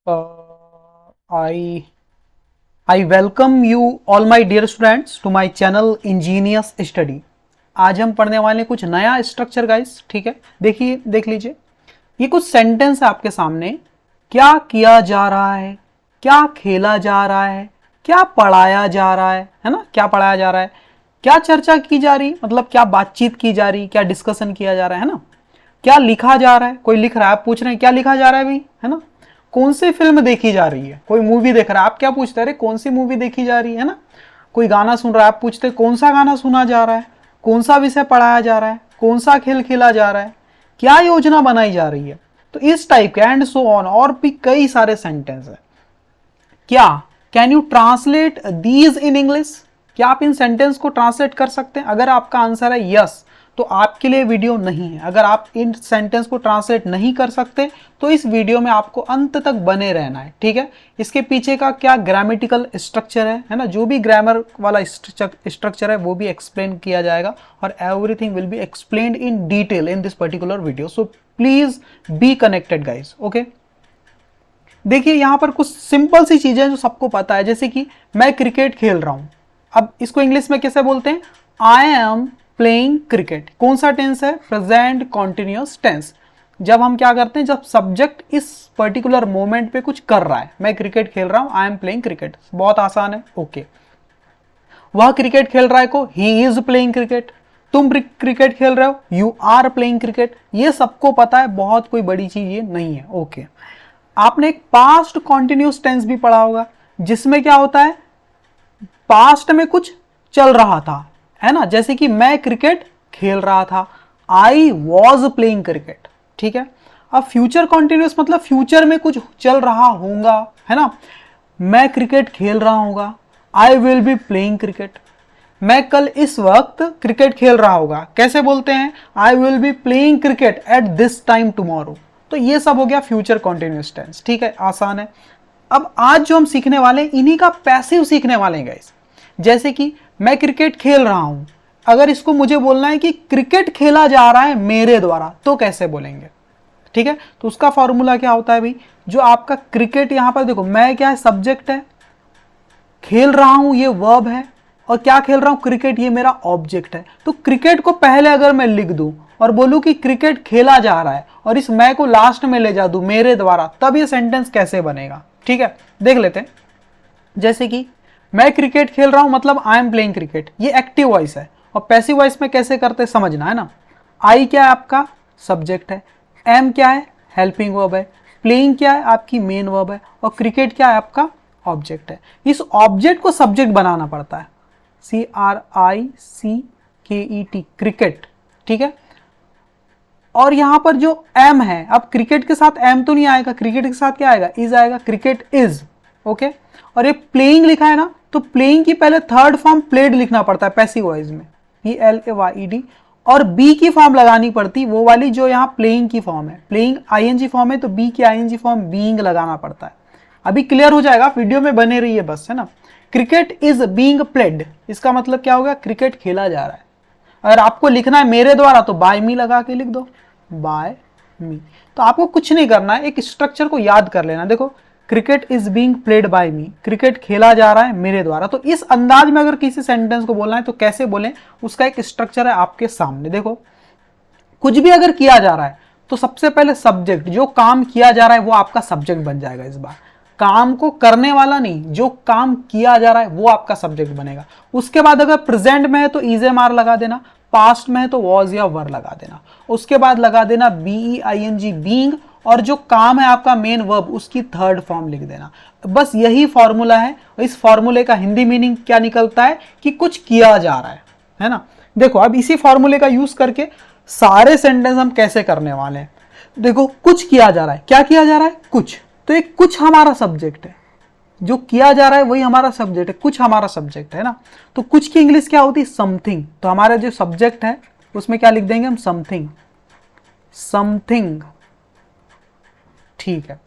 I welcome you all my dear students to my channel Ingenious Study। आज हम पढ़ने वाले कुछ नया स्ट्रक्चर गाइस, ठीक है। देखिए, देख लीजिए, ये कुछ सेंटेंस है आपके सामने। क्या किया जा रहा है, क्या खेला जा रहा है, क्या पढ़ाया जा रहा है ना। क्या पढ़ाया जा रहा है, क्या चर्चा की जा रही, मतलब क्या बातचीत की जा रही, क्या डिस्कशन किया जा रहा है ना। क्या लिखा जा रहा है, कोई लिख रहा है, आप पूछ रहे हैं क्या लिखा जा रहा है भाई, है ना। कौन सी फिल्म देखी जा रही है, कोई मूवी देख रहा है, आप क्या पूछते हैं, कौन सी मूवी देखी जा रही है ना। कोई गाना सुन रहा है, आप पूछते हैं कौन सा गाना सुना जा रहा है, कौन सा विषय पढ़ाया जा रहा है, कौन सा खेल खेला जा रहा है, क्या योजना बनाई जा रही है। तो इस टाइप के एंड सो ऑन और भी कई सारे सेंटेंस है। क्या can you translate these in English, क्या आप इन सेंटेंस को ट्रांसलेट कर सकते हैं। अगर आपका आंसर है यस तो आपके लिए वीडियो नहीं है। अगर आप इन सेंटेंस को ट्रांसलेट नहीं कर सकते तो इस वीडियो में आपको अंत तक बने रहना है, ठीक है। इसके पीछे का क्या ग्रामेटिकल स्ट्रक्चर है ना, जो भी ग्रामर वाला स्ट्रक्चर है वो भी एक्सप्लेन किया जाएगा और everything will be explained in detail in this particular video. So please be connected guys, okay. देखिए यहाँ पर कुछ सिंपल सी चीजें जो सबको पता है, जैसे कि मैं क्रिकेट खेल रहा हूं। अब इसको इंग्लिश में कैसे बोलते हैं, आई एम प्लेइंग क्रिकेट। कौन सा टेंस है, प्रेजेंट कॉन्टिन्यूअस टेंस। जब हम क्या करते हैं, जब सब्जेक्ट इस पर्टिकुलर मोमेंट पे कुछ कर रहा है। मैं क्रिकेट खेल रहा हूं, आई एम प्लेइंग क्रिकेट, बहुत आसान है, ओके। वह क्रिकेट खेल रहा है को ही इज प्लेइंग क्रिकेट। तुम क्रिकेट खेल रहे हो, यू आर प्लेइंग क्रिकेट। ये सबको पता है, बहुत कोई बड़ी चीज ये नहीं है, ओके। आपने एक पास्ट कॉन्टिन्यूअस टेंस भी पढ़ा होगा, जिसमें क्या होता है, पास्ट में कुछ चल रहा था, है ना। जैसे कि मैं क्रिकेट खेल रहा था, आई वॉज प्लेइंग क्रिकेट, ठीक है। अब फ्यूचर कॉन्टिन्यूअस मतलब फ्यूचर में कुछ चल रहा होगा, है ना। मैं क्रिकेट खेल रहा हूँ, I will be playing cricket. मैं कल इस वक्त क्रिकेट खेल रहा होगा, कैसे बोलते हैं, I will be playing cricket at this time tomorrow. तो ये सब हो गया फ्यूचर कॉन्टिन्यूअस टेंस, ठीक है, आसान है। अब आज जो हम सीखने वाले हैं इन्हीं का पैसिव सीखने वाले हैं गाइस। जैसे कि मैं क्रिकेट खेल रहा हूं, अगर इसको मुझे बोलना है कि क्रिकेट खेला जा रहा है मेरे द्वारा, तो कैसे बोलेंगे, ठीक है। तो उसका फॉर्मूला क्या होता है भाई, जो आपका क्रिकेट यहां पर देखो, मैं क्या है, सब्जेक्ट है, खेल रहा हूं ये वर्ब है, और क्या खेल रहा हूं, क्रिकेट, ये मेरा ऑब्जेक्ट है। तो क्रिकेट को पहले अगर मैं लिख दूं और बोलूं कि क्रिकेट खेला जा रहा है और इस मैं को लास्ट में ले जा दूं मेरे द्वारा, तब ये सेंटेंस कैसे बनेगा, ठीक है। देख लेते हैं। जैसे कि मैं क्रिकेट खेल रहा हूं मतलब आई एम प्लेइंग क्रिकेट, ये एक्टिव वॉइस है। और पैसिव वॉइस में कैसे करते समझना है ना। आई क्या है, आपका सब्जेक्ट है, एम क्या है, हेल्पिंग वर्ब है, प्लेइंग क्या है, आपकी मेन वर्ब है, और क्रिकेट क्या है, आपका ऑब्जेक्ट है। इस ऑब्जेक्ट को सब्जेक्ट बनाना पड़ता है, CRICKET, क्रिकेट, ठीक है। और यहां पर जो एम है, अब क्रिकेट के साथ एम तो नहीं आएगा, क्रिकेट के साथ क्या आएगा, इज आएगा, क्रिकेट इज, ओके। और ये प्लेइंग लिखा है ना, तो प्लेइंग की पहले थर्ड फॉर्म प्लेड लिखना पड़ता है पैसिव वॉइस में, PLAYED, और बी की फॉर्म लगानी पड़ती, वो वाली जो यहाँ प्लेइंग की फॉर्म है। प्लेइंग ING फॉर्म है तो बी की ING फॉर्म बीइंग लगाना पड़ता है। अभी क्लियर हो जाएगा, वीडियो में बने रहिए बस, है ना। क्रिकेट इज बीइंग प्लेड, इसका मतलब क्या होगा, क्रिकेट खेला जा रहा है। अगर आपको लिखना है मेरे द्वारा तो बाय मी लगा के लिख दो, बाय मी। तो आपको कुछ नहीं करना है, एक स्ट्रक्चर को याद कर लेना। देखो, cricket is being played by me, cricket खेला जा रहा है मेरे द्वारा। तो इस अंदाज में अगर किसी सेंटेंस को बोलना है तो कैसे बोलें, उसका एक स्ट्रक्चर है आपके सामने। देखो, कुछ भी अगर किया जा रहा है तो सबसे पहले सब्जेक्ट, जो काम किया जा रहा है वो आपका सब्जेक्ट बन जाएगा। इस बार काम को करने वाला नहीं, जो काम किया जा रहा है वो आपका सब्जेक्ट बनेगा। उसके बाद अगर प्रेजेंट में है तो IS लगा देना, पास्ट में है तो वॉज या वर लगा देना, उसके बाद लगा देना BEING, बीइंग, और जो काम है आपका मेन वर्ब, उसकी थर्ड फॉर्म लिख देना। बस यही फॉर्मूला है। इस फॉर्मूले का हिंदी मीनिंग क्या निकलता है कि कुछ किया जा रहा है ना। देखो, अब इसी फॉर्मूले का यूज करके सारे सेंटेंस हम कैसे करने वाले हैं। देखो, कुछ किया जा रहा है, क्या किया जा रहा है, कुछ, तो एक कुछ हमारा सब्जेक्ट है, जो किया जा रहा है वही हमारा सब्जेक्ट है, कुछ हमारा सब्जेक्ट है ना। तो कुछ की इंग्लिश क्या होती है, समथिंग। तो हमारा जो सब्जेक्ट है उसमें क्या लिख देंगे हम, समथिंग, समथिंग, ठीक है।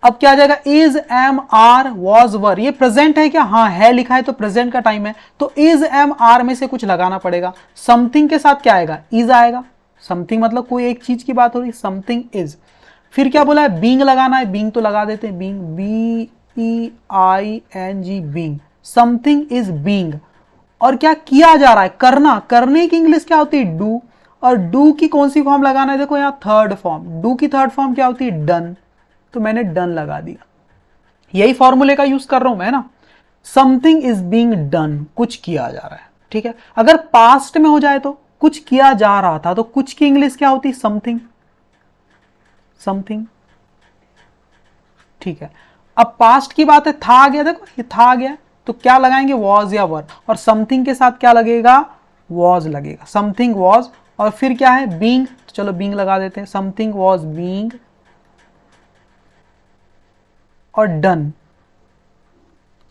अब क्या आ जाएगा, इज, एम, आर, वॉज, वर, ये प्रेजेंट है क्या, हाँ है, लिखा है तो प्रेजेंट का टाइम है, तो इज, एम, आर में से कुछ लगाना पड़ेगा। समथिंग के साथ क्या आएगा, इज आएगा, समथिंग मतलब कोई एक चीज की बात हो रही, समथिंग इज। फिर क्या बोला है, बीइंग लगाना है, बीइंग तो लगा देते हैं, being, BEING, being, something is being. और क्या किया जा रहा है, करना, करने की इंग्लिश क्या होती है, डू। और डू की कौन सी फॉर्म लगाना है, देखो यहां थर्ड फॉर्म, डू की थर्ड फॉर्म क्या होती है, डन, तो मैंने डन लगा दिया। यही फॉर्मूले का यूज कर रहा हूं मैं ना, समथिंग इज बीइंग डन, कुछ किया जा रहा है, ठीक है। अगर पास्ट में हो जाए तो कुछ किया जा रहा था, तो कुछ की इंग्लिश क्या होती, समथिंग, समथिंग, ठीक है। अब पास्ट की बात है, था आ गया, देखो ये था आ गया, तो क्या लगाएंगे, वॉज या वर, और समथिंग के साथ क्या लगेगा, वॉज लगेगा, समथिंग वॉज। और फिर क्या है, बीइंग, तो चलो बीइंग लगा देते हैं, समथिंग वॉज बीइंग और done,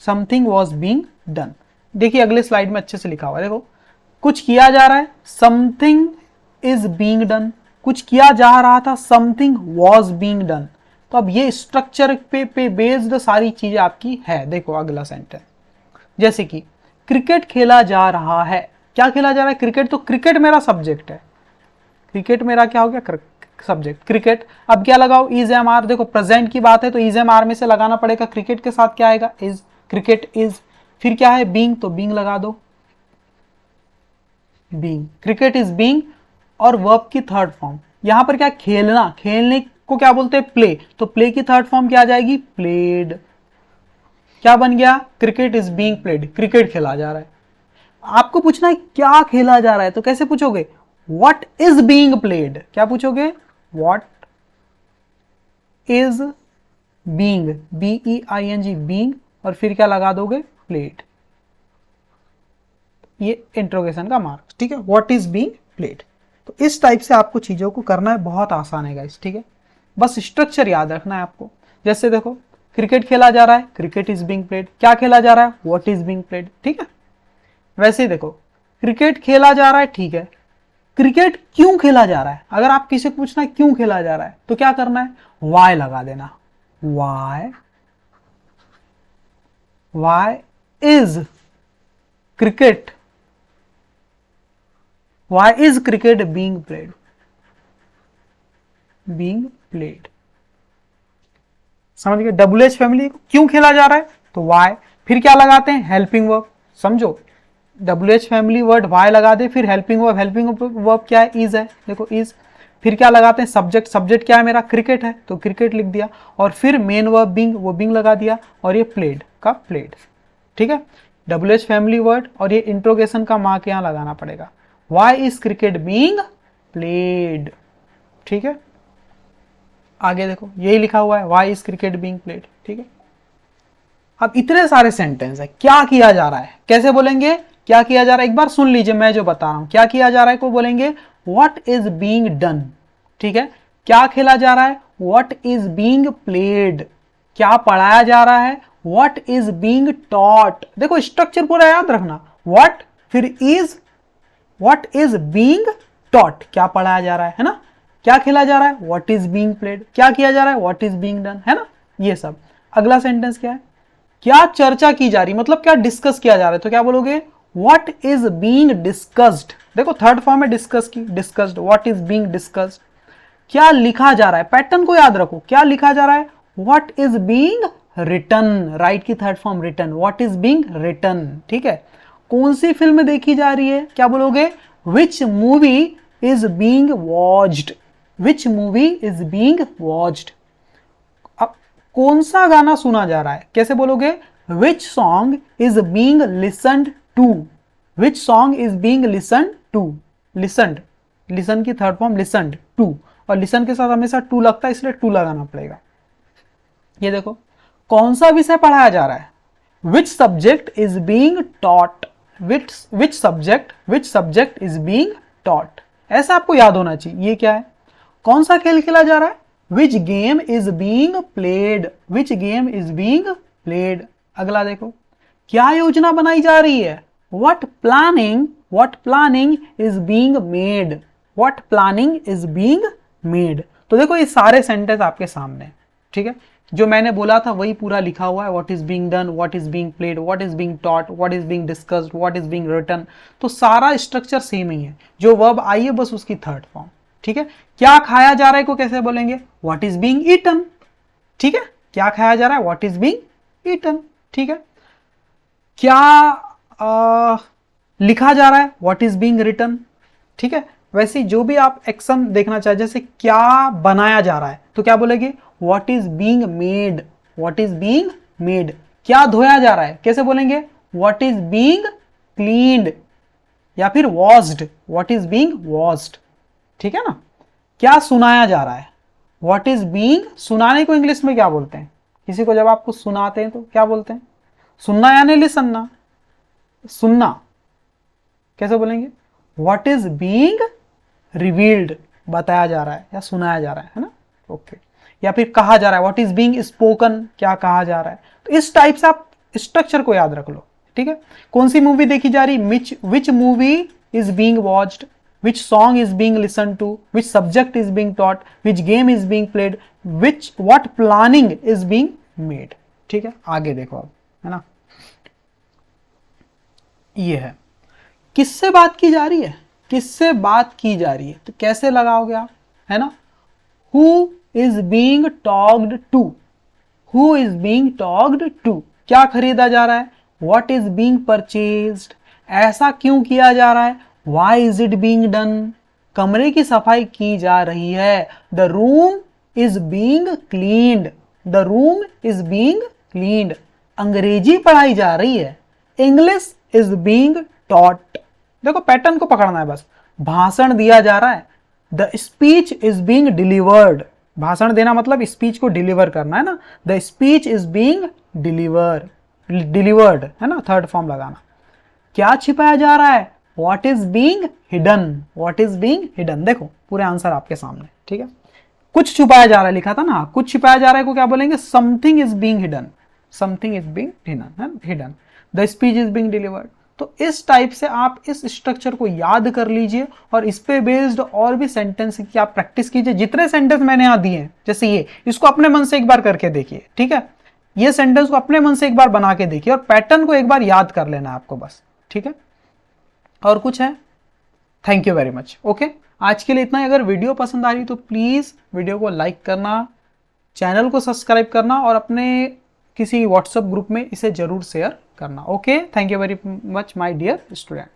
something was being done. देखिए अगले स्लाइड में अच्छे से लिखा हुआ है, देखो कुछ किया जा रहा है, समथिंग इज बीइंग डन, कुछ किया जा रहा था, समथिंग वॉज बीइंग डन। तो अब ये स्ट्रक्चर पे बेस्ड सारी चीजें आपकी है। देखो अगला सेंटेंस, जैसे कि क्रिकेट खेला जा रहा है, क्या खेला जा रहा है, क्रिकेट, तो क्रिकेट मेरा सब्जेक्ट है, क्रिकेट मेरा क्या हो गया, सब्जेक्ट क्रिकेट। अब क्या लगाओ, इज एम आर, देखो प्रेजेंट की बात है तो इज एम आर में से लगाना पड़ेगा, क्रिकेट के साथ क्या आएगा, इज, क्रिकेट इज। फिर क्या है, बीइंग, तो बीइंग लगा दो, बीइंग, क्रिकेट इज बीइंग, और वर्ब की थर्ड फॉर्म, यहां पर क्या, खेलना, खेलने को क्या बोलते हैं, प्ले, तो प्ले की थर्ड फॉर्म क्या आ जाएगी, प्लेड। क्या बन गया, cricket is being played, cricket खेला जा रहा है। आपको पूछना है क्या खेला जा रहा है, तो कैसे पूछोगे, व्हाट इज बीइंग प्लेड, क्या पूछोगे, what is being, BEING, being, और फिर क्या लगा दोगे, प्लेड, ये इंट्रोगेशन का मार्क्स, ठीक है, व्हाट इज बीइंग प्लेड। तो इस टाइप से आपको चीजों को करना है, बहुत आसान है गाइस, ठीक है, बस स्ट्रक्चर याद रखना है आपको। जैसे देखो क्रिकेट खेला जा रहा है, क्रिकेट इज बीइंग प्लेड, क्या खेला जा रहा है, व्हाट इज बीइंग प्लेड, ठीक है। वैसे ही देखो क्रिकेट खेला जा रहा है, ठीक है, क्रिकेट क्यों खेला जा रहा है, अगर आप किसी को पूछना है क्यों खेला जा रहा है, तो क्या करना है, वाई लगा देना, why, why is cricket, why is cricket being played, being played, समझ गए, WH फैमिली क्यों खेला जा रहा है, तो वाई, फिर क्या लगाते हैं, हेल्पिंग वर्ब, समझो WH फैमिली वर्ड वाई लगा दे, फिर हेल्पिंग वर्ब, हेल्पिंग वर्ब क्या है, इज है, देखो इज, फिर क्या लगाते हैं, सब्जेक्ट, सब्जेक्ट क्या है मेरा, क्रिकेट है, तो क्रिकेट लिख दिया, और फिर मेन वर्ब बीइंग, वो बीइंग लगा दिया, और ये प्लेड का प्लेड, ठीक है। WH फैमिली वर्ड, और ये इंट्रोगेशन का मार्क यहां लगाना पड़ेगा, why is cricket being played, ठीक है। आगे देखो यही लिखा हुआ है, why is cricket being played, ठीक है। अब इतने सारे सेंटेंस है, क्या किया जा रहा है, कैसे बोलेंगे, क्या किया जा रहा है, एक बार सुन लीजिए मैं जो बता रहा हूं, क्या किया जा रहा है को बोलेंगे व्हाट इज बीइंग डन, ठीक है। क्या खेला जा रहा है, व्हाट इज बीइंग प्लेड, क्या पढ़ाया जा रहा है, व्हाट इज बीइंग टॉट, देखो स्ट्रक्चर पूरा याद रखना, व्हाट, फिर is, what is being taught, क्या पढ़ाया जा रहा है ना, क्या खेला जा रहा है, व्हाट इज बीइंग प्लेड, क्या किया जा रहा है, व्हाट इज बीइंग डन, है ना, ये सब। अगला सेंटेंस क्या है, क्या चर्चा की जा रही, मतलब क्या डिस्कस किया जा रहा है, तो क्या बोलोगे, व्हाट इज बीइंग डिस्कस्ड, देखो थर्ड फॉर्म है डिस्कस की, discussed, what is being discussed. क्या लिखा जा रहा है, पैटर्न को याद रखो, क्या लिखा जा रहा है, what is being written, write की third form written, what is being written, ठीक है। कौन सी फिल्म देखी जा रही है, क्या बोलोगे, which movie is being watched, which movie is being watched. अब कौन सा गाना सुना जा रहा है, कैसे बोलोगे, which song is being listened to, which song is being listened to, listened, listen की थर्ड फॉर्म लिसन्ड टू, और लिसन के साथ हमेशा टू लगता है, इसलिए टू लगाना पड़ेगा। ये देखो कौन सा विषय पढ़ाया जा रहा है, which subject is being taught, which subject is being taught, ऐसा आपको याद होना चाहिए। ये क्या है, कौन सा खेल खेला जा रहा है, which game is being played, which game is being played. अगला देखो, क्या योजना बनाई जा रही है, what planning is being made, what planning is being made. तो देखो ये सारे सेंटेंस आपके सामने, ठीक है, जो मैंने बोला था वही पूरा लिखा हुआ है, what is being done, what is being played, what is being taught, what is being discussed, what is being written. तो सारा स्ट्रक्चर सेम ही है, जो वर्ब आई है बस उसकी थर्ड फॉर्म, ठीक है। क्या खाया जा रहा है को कैसे बोलेंगे, व्हाट इज बीइंग ईटन, ठीक है। क्या खाया जा रहा है, व्हाट इज बीइंग ईटन, ठीक है। क्या लिखा जा रहा है, व्हाट इज बीइंग रिटन, ठीक है। वैसे जो भी आप एक्शन देखना चाहे, जैसे क्या बनाया जा रहा है तो क्या बोलेंगे, what is being made, what is being made. क्या धोया जा रहा है कैसे बोलेंगे, व्हाट इज बीइंग क्लीन्ड या फिर washed, what is being washed, ठीक है ना। क्या सुनाया जा रहा है, व्हाट इज बीइंग, सुनाने को इंग्लिश में क्या बोलते हैं, किसी को जब आपको सुनाते हैं तो क्या बोलते हैं, सुनना यानी लिसनना, सुनना कैसे बोलेंगे, व्हाट इज बीइंग रिवील्ड, बताया जा रहा है या सुनाया जा रहा है ना, ओके। या फिर कहा जा रहा है, व्हाट इज बीइंग स्पोकन, क्या कहा जा रहा है। तो इस टाइप से आप स्ट्रक्चर को याद रख लो, ठीक है। कौन सी मूवी देखी जा रही, which movie is being watched, which song is being listened to, which subject is being taught, which game is being played, what planning is being made, ठीक है। आगे देखो अब, है ना, ये है किससे बात की जा रही है, किससे बात की जा रही है तो कैसे लगाओगे आप, है ना। who is being talked to, who is being talked to, क्या खरीदा जा रहा है, what is being purchased, ऐसा क्यों किया जा रहा है, Why is it being done? कमरे की सफाई की जा रही है, The room is being cleaned, The room is being cleaned, अंग्रेजी पढ़ाई जा रही है, English is being taught। देखो पैटर्न को पकड़ना है बस। भाषण दिया जा रहा है, The speech is being delivered, भाषण देना मतलब स्पीच को डिलीवर करना है ना, The speech is being delivered, है ना, थर्ड फॉर्म लगाना। क्या छिपाया जा रहा है, What is being hidden, what is being hidden, देखो पूरे आंसर आपके सामने, ठीक है। कुछ छुपाया जा रहा है लिखा था ना, कुछ छिपाया जा रहा है को क्या बोलेंगे, something is being hidden, something is being hidden, the speech is being delivered। तो इस टाइप से आप इस स्ट्रक्चर को याद कर लीजिए और इस पे बेस्ड और भी सेंटेंस की आप प्रैक्टिस कीजिए। जितने सेंटेंस मैंने यहाँ दिए हैं, जैसे ये, इसको अपने मन से एक बार करके देखिए, ठीक है। ये सेंटेंस को अपने मन से एक बार बना के देखिए और पैटर्न को एक बार याद कर लेना है आपको बस, ठीक है। और कुछ है, thank you very much, okay. आज के लिए इतना ही। अगर वीडियो पसंद आ रही तो प्लीज़ वीडियो को लाइक करना, चैनल को सब्सक्राइब करना और अपने किसी व्हाट्सएप ग्रुप में इसे जरूर शेयर करना, okay. Thank you very much my dear student.